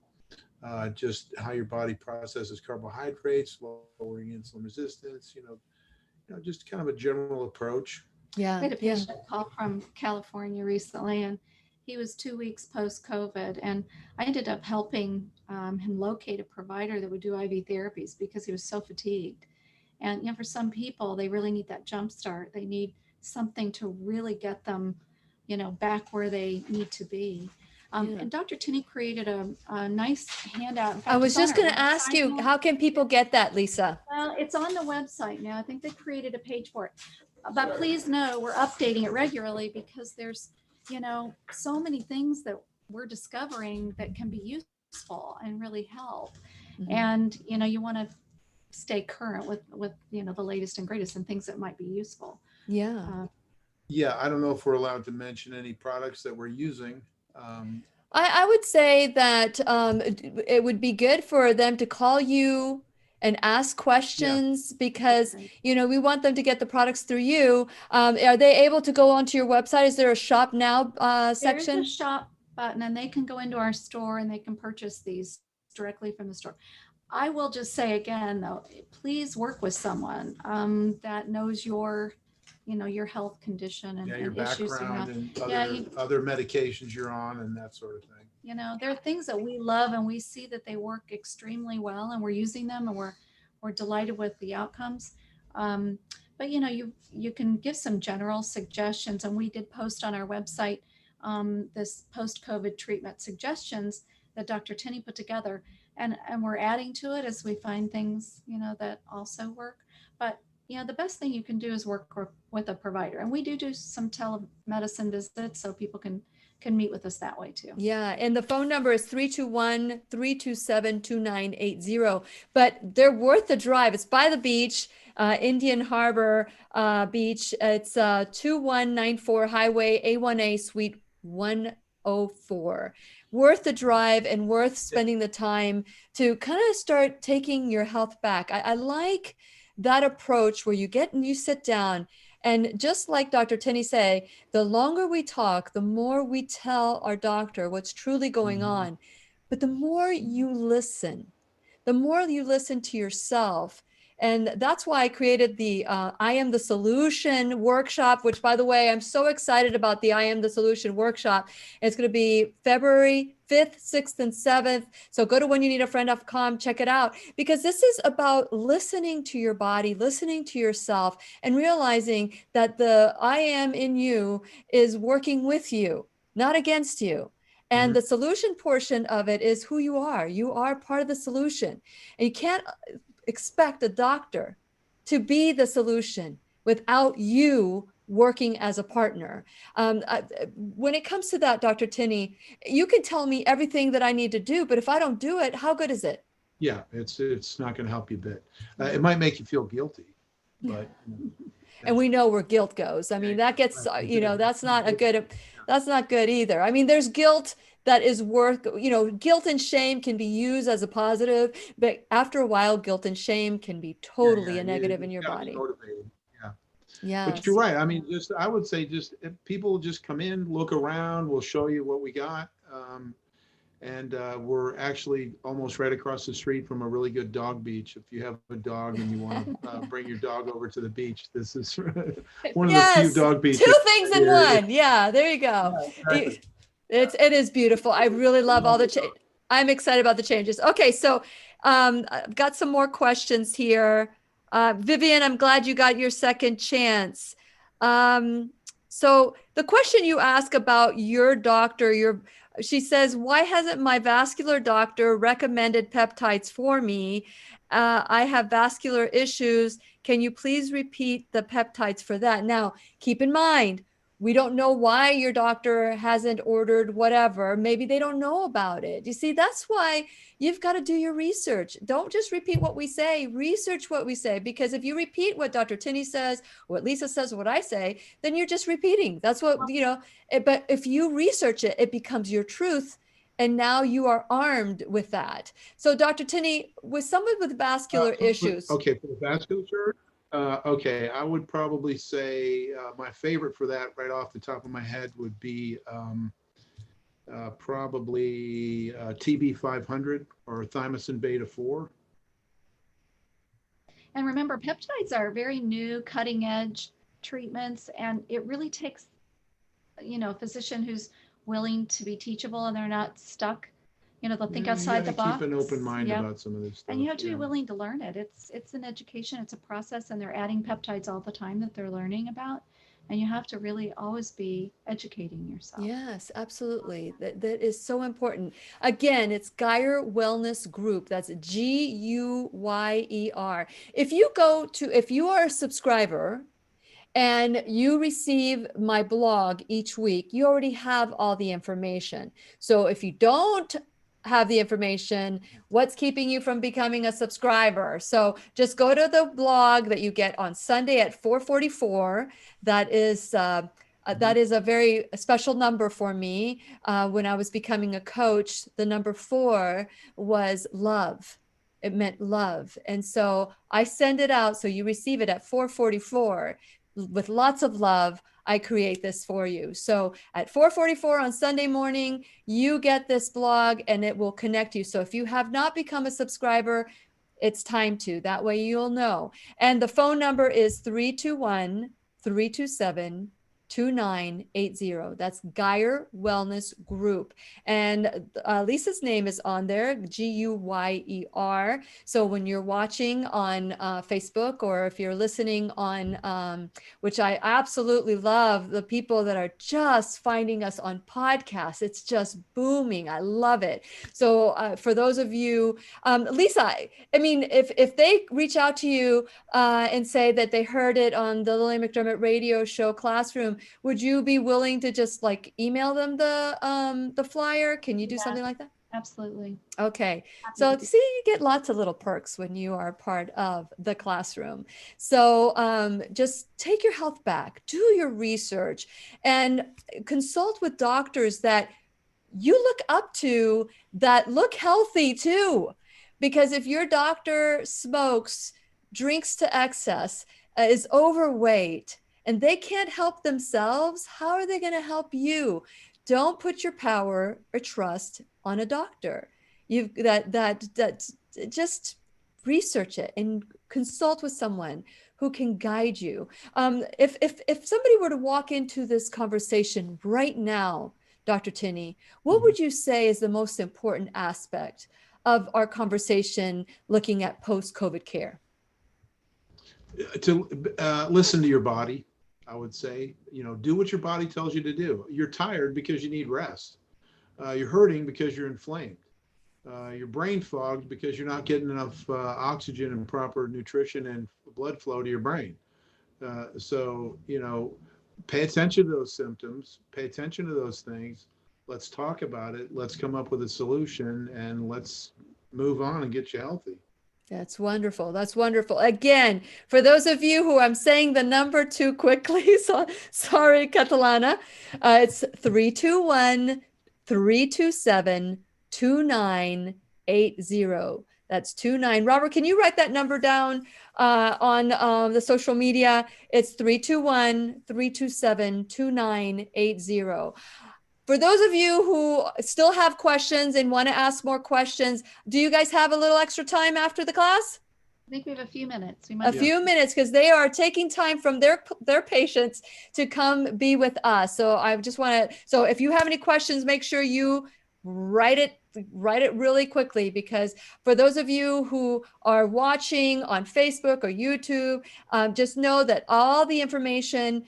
Just how your body processes carbohydrates, lowering insulin resistance, just kind of a general approach. Yeah. I had a patient call from California recently, and he was 2 weeks post-COVID, and I ended up helping him locate a provider that would do IV therapies because he was so fatigued. And for some people, they really need that jump start. They need something to really get them, back where they need to be. And Dr. Tinney created a nice handout. In fact, I was it's on just our going to ask website you, now. how can people get that, Lisa? Well, it's on the website now. I think they created a page for it. But please know we're updating it regularly because there's, so many things that we're discovering that can be useful and really help. And, you want to stay current with, the latest and greatest and things that might be useful. Yeah. Yeah, I don't know if we're allowed to mention any products that we're using. I would say that it would be good for them to call you and ask questions because, we want them to get the products through you. Are they able to go onto your website? Is there a shop now section? There's a shop button, and they can go into our store and they can purchase these directly from the store. I will just say again, though, please work with someone that knows your health condition and, your and issues you background have. and other medications you're on and that sort of thing. There are things that we love and we see that they work extremely well, and we're using them, and we're delighted with the outcomes. But you can give some general suggestions, and we did post on our website this post-COVID treatment suggestions that Dr. Tinney put together, and we're adding to it as we find things that also work. But the best thing you can do is work with a provider, and we do some telemedicine visits so people can meet with us that way too. Yeah. And the phone number is 321-327-2980, but they're worth the drive. It's by the beach, Indian Harbor Beach. It's 2194 Highway A1A Suite 104. Worth the drive and worth spending the time to kind of start taking your health back. I like that approach where you sit down. And just like Dr. Tinney say, the longer we talk, the more we tell our doctor what's truly going on. But the more you listen to yourself. And that's why I created the I Am the Solution workshop, which, by the way, I'm so excited about the I Am the Solution workshop. It's going to be February 5th, 6th, and 7th. So go to whenyouneedafriend.com, check it out, because this is about listening to your body, listening to yourself, and realizing that the I Am in you is working with you, not against you. And the solution portion of it is who you are. You are part of the solution. And you can't expect a doctor to be the solution without you working as a partner. When it comes to that, Dr. Tinney, you can tell me everything that I need to do, but if I don't do it, how good is it? Yeah, it's not going to help you a bit. It might make you feel guilty, but. And we know where guilt goes. I mean, that gets, that's not good either. I mean, there's guilt that is worth, guilt and shame can be used as a positive, but after a while, guilt and shame can be totally a negative in your body. Yeah. But you're right. I mean, I would say if people just come in, look around, we'll show you what we got. And we're actually almost right across the street from a really good dog beach. If you have a dog and you want to bring your dog over to the beach, this is one of the few dog beaches. Two things in one. Yeah, there you go. Yeah, exactly. It is beautiful. I really love all the change. I'm excited about the changes. Okay, so I've got some more questions here. Vivian, I'm glad you got your second chance. So the question you ask about your doctor, she says, why hasn't my vascular doctor recommended peptides for me? I have vascular issues. Can you please repeat the peptides for that? Now, keep in mind, We don't know why your doctor hasn't ordered whatever. Maybe they don't know about it. You see, that's why you've got to do your research. Don't just repeat what we say, research what we say, because if you repeat what Dr. Tinney says, what Lisa says, what I say, then you're just repeating. That's what, but if you research it, it becomes your truth. And now you are armed with that. So Dr. Tinney, with someone with vascular issues. Okay, for the vasculature, okay, I would probably say my favorite for that right off the top of my head would be probably TB 500 or thymosin beta 4. And remember, peptides are very new, cutting edge treatments, and it really takes, a physician who's willing to be teachable and they're not stuck. They'll think outside the box. Keep an open mind about some of this stuff. And you have to be willing to learn it. It's an education, it's a process, and they're adding peptides all the time that they're learning about. And you have to really always be educating yourself. Yes, absolutely. That is so important. Again, it's Guyer Wellness Group. That's Guyer. If you are a subscriber and you receive my blog each week, you already have all the information. So if you don't have the information, what's keeping you from becoming a subscriber? So just go to the blog that you get on Sunday at 4:44. That is a very special number for me. When I was becoming a coach, the number 4 was love. It meant love. And so I send it out so you receive it at 4:44 with lots of love. I create this for you. So at 4:44 on Sunday morning, you get this blog and it will connect you. So if you have not become a subscriber, it's time to. That way you'll know. And the phone number is 321-327-2980. That's Guyer Wellness Group. And Lisa's name is on there, Guyer. So when you're watching on Facebook, or if you're listening on, which I absolutely love, the people that are just finding us on podcasts, it's just booming. I love it. So for those of you, Lisa, I mean, if they reach out to you and say that they heard it on the Lillian McDermott radio show Classroom, would you be willing to just like email them the flyer? Can you do something like that? Absolutely. Okay. So see, you get lots of little perks when you are part of the Classroom. So just take your health back, do your research, and consult with doctors that you look up to that look healthy too. Because if your doctor smokes, drinks to excess, is overweight, and they can't help themselves, how are they going to help you? Don't put your power or trust on a doctor. Just research it and consult with someone who can guide you. If somebody were to walk into this conversation right now, Dr. Tinney, what would you say is the most important aspect of our conversation looking at post-COVID care? To listen to your body. I would say, do what your body tells you to do. You're tired because you need rest. You're hurting because you're inflamed. You're brain fogged because you're not getting enough oxygen and proper nutrition and blood flow to your brain. So, pay attention to those symptoms, pay attention to those things. Let's talk about it. Let's come up with a solution, and let's move on and get you healthy. That's wonderful. That's wonderful. Again, for those of you who I'm saying the number too quickly, so sorry, Catalana, it's 321-327-2980. That's 29. Robert, can you write that number down on the social media? It's 321-327-2980. For those of you who still have questions and want to ask more questions, do you guys have a little extra time after the class? I think we have a few minutes. Few minutes, because they are taking time from their patients to come be with us. So I just want to, so if you have any questions, make sure you write it really quickly, because for those of you who are watching on Facebook or YouTube, just know that all the information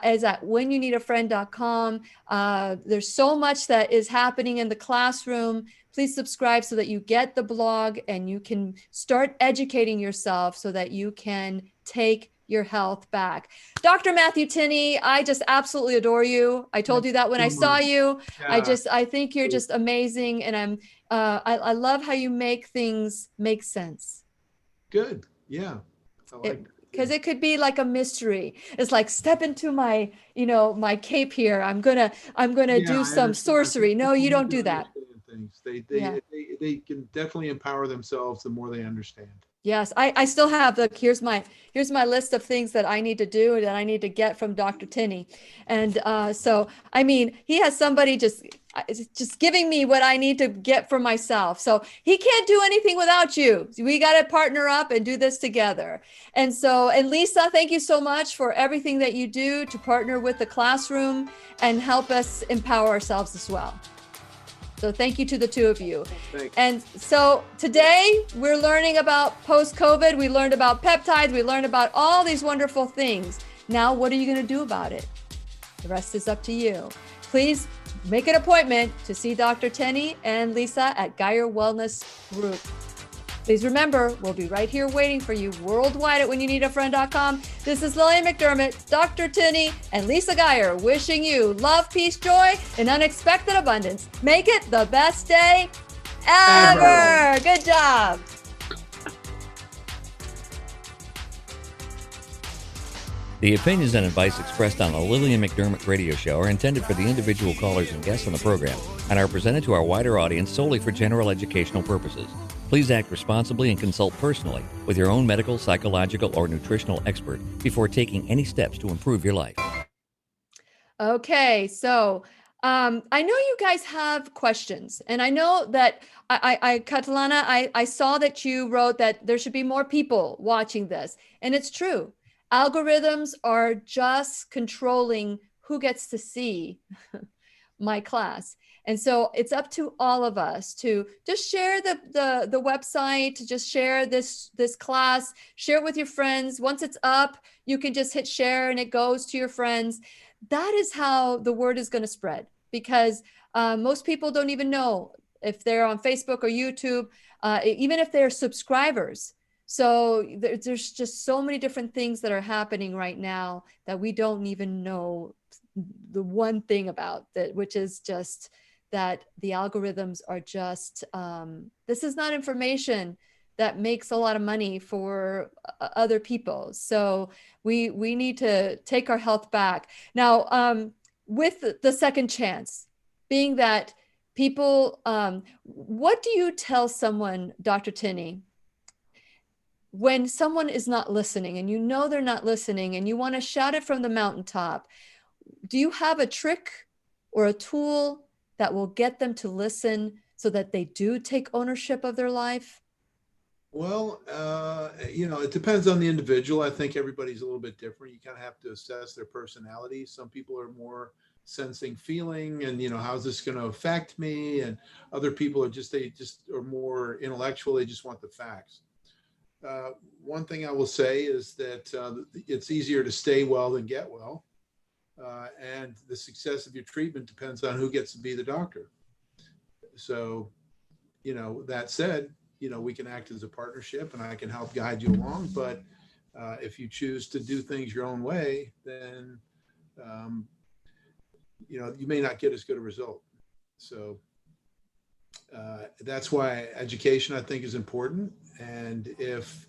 is at whenyouneedafriend.com. There's so much that is happening in the classroom. Please subscribe so that you get the blog and you can start educating yourself so that you can take your health back. Dr. Matthew Tinney, I just absolutely adore you. I told you that when I saw you. Yeah, I think you're just amazing. And I love how you make things make sense. good. Yeah. I like it. Because it could be like a mystery. It's like, step into my, my cape here. I'm gonna Yeah, do I some understand. sorcery. No, People you need don't to do that. understand things. Yeah. They can definitely empower themselves the more they understand. Yes, I still have here's my list of things that I need to do that I need to get from Dr. Tinney. And so, I mean, he has somebody just giving me what I need to get for myself. So he can't do anything without you. We got to partner up and do this together. And so, and Lisa, thank you so much for everything that you do to partner with the classroom and help us empower ourselves as well. So thank you to the two of you. Thanks. And so today we're learning about post-COVID. We learned about peptides. We learned about all these wonderful things. Now, what are you going to do about it? The rest is up to you. Please make an appointment to see Dr. Tinney and Lisa at Geyer Wellness Group. Please remember, we'll be right here waiting for you worldwide at whenyouneedafriend.com. This is Lillian McDermott, Dr. Tinney, and Lisa Geyer wishing you love, peace, joy, and unexpected abundance. Make it the best day ever. Good job. The opinions and advice expressed on the Lillian McDermott radio show are intended for the individual callers and guests on the program and are presented to our wider audience solely for general educational purposes. Please act responsibly and consult personally with your own medical, psychological, or nutritional expert before taking any steps to improve your life. Okay, so I know you guys have questions, and I know that Catalana, I saw that you wrote that there should be more people watching this, and it's true. Algorithms are just controlling who gets to see my class. And so it's up to all of us to just share the website, to just share this class, share it with your friends. Once it's up, you can just hit share and it goes to your friends. That is how the word is going to spread, because most people don't even know if they're on Facebook or YouTube, even if they're subscribers. So there's just so many different things that are happening right now that we don't even know the one thing about, that, which is just that the algorithms are just, this is not information that makes a lot of money for other people. So we need to take our health back. Now, with the second chance, being that people, what do you tell someone, Dr. Tinney, when someone is not listening and you know they're not listening and you want to shout it from the mountaintop? Do you have a trick or a tool that will get them to listen so that they do take ownership of their life? Well, it depends on the individual. I think everybody's a little bit different. You kind of have to assess their personality. Some people are more sensing feeling and, how's this going to affect me? And other people are they are more intellectual. They just want the facts. One thing I will say is that it's easier to stay well than get well. And the success of your treatment depends on who gets to be the doctor. So, that said, we can act as a partnership and I can help guide you along. But if you choose to do things your own way, then, you may not get as good a result. So that's why education, I think, is important. And if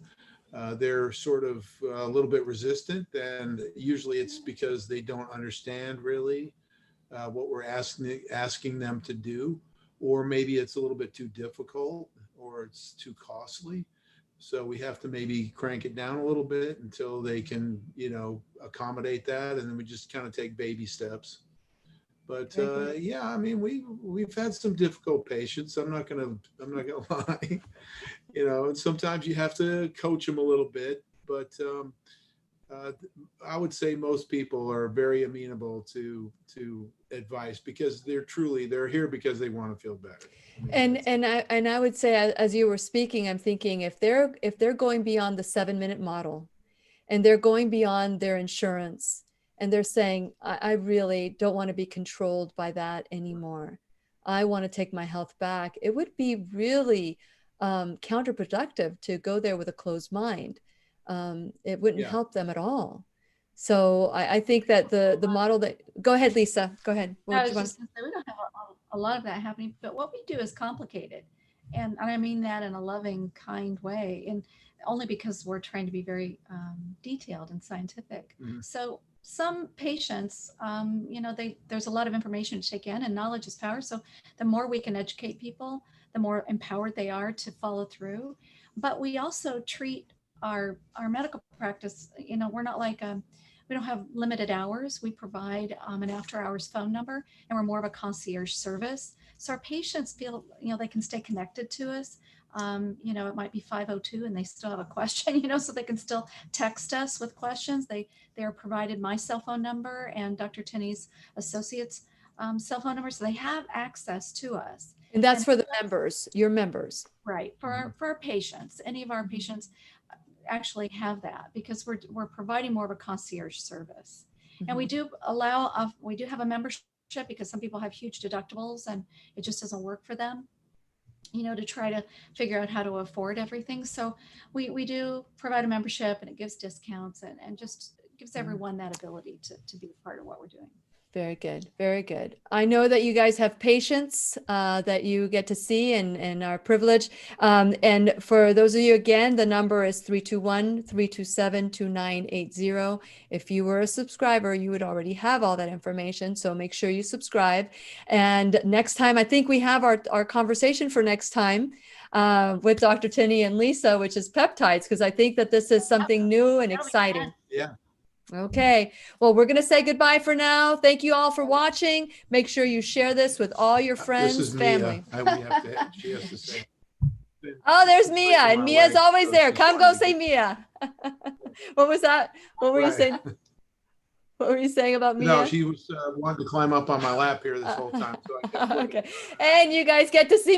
they're sort of a little bit resistant, then usually it's because they don't understand really what we're asking them to do, or maybe it's a little bit too difficult or it's too costly. So we have to maybe crank it down a little bit until they can, accommodate that. And then we just kind of take baby steps. But we've had some difficult patients. I'm not gonna lie. And sometimes you have to coach them a little bit. But I would say most people are very amenable to advice because they're here because they want to feel better. And I would say, as you were speaking, I'm thinking if they're going beyond the 7-minute model, and they're going beyond their insurance, and they're saying, I really don't want to be controlled by that anymore. I want to take my health back. It would be really counterproductive to go there with a closed mind. it wouldn't Yeah. help them at all. So I think that the model that, go ahead, Lisa, go ahead. What I do was you want just gonna say, we don't have a lot of that happening, but what we do is complicated. And I mean that in a loving, kind way, and only because we're trying to be very detailed and scientific. Mhm. So some patients, there's a lot of information to take in, and knowledge is power. So the more we can educate people, the more empowered they are to follow through. But we also treat our medical practice, we're not like we don't have limited hours. We provide an after hours phone number, and we're more of a concierge service. So our patients feel, they can stay connected to us. It might be 5:02 and they still have a question, so they can still text us with questions. They are provided my cell phone number and Dr. Tinney's associates' cell phone number. So they have access to us. And that's for the members, your members. Right. For our patients, any of our patients actually have that, because we're providing more of a concierge service. And we do have a membership, because some people have huge deductibles and it just doesn't work for them, to try to figure out how to afford everything. So we do provide a membership, and it gives discounts and just gives everyone that ability to be a part of what we're doing. Very good. Very good. I know that you guys have patients that you get to see and are privileged. And for those of you, again, the number is 321-327-2980. If you were a subscriber, you would already have all that information. So make sure you subscribe. And next time, I think we have our conversation for next time with Dr. Tinney and Lisa, which is peptides, because I think that this is something new and exciting. Yeah. Okay, well, we're going to say goodbye for now. Thank you all for watching. Make sure you share this with all your friends, This is family. Mia. She has to say. Oh, there's Mia, and Mia's always there. Come go say see. Mia. What was that? What were you saying? What were you saying about Mia? No, she was wanted to climb up on my lap here this whole time. So I Okay, and you guys get to see me.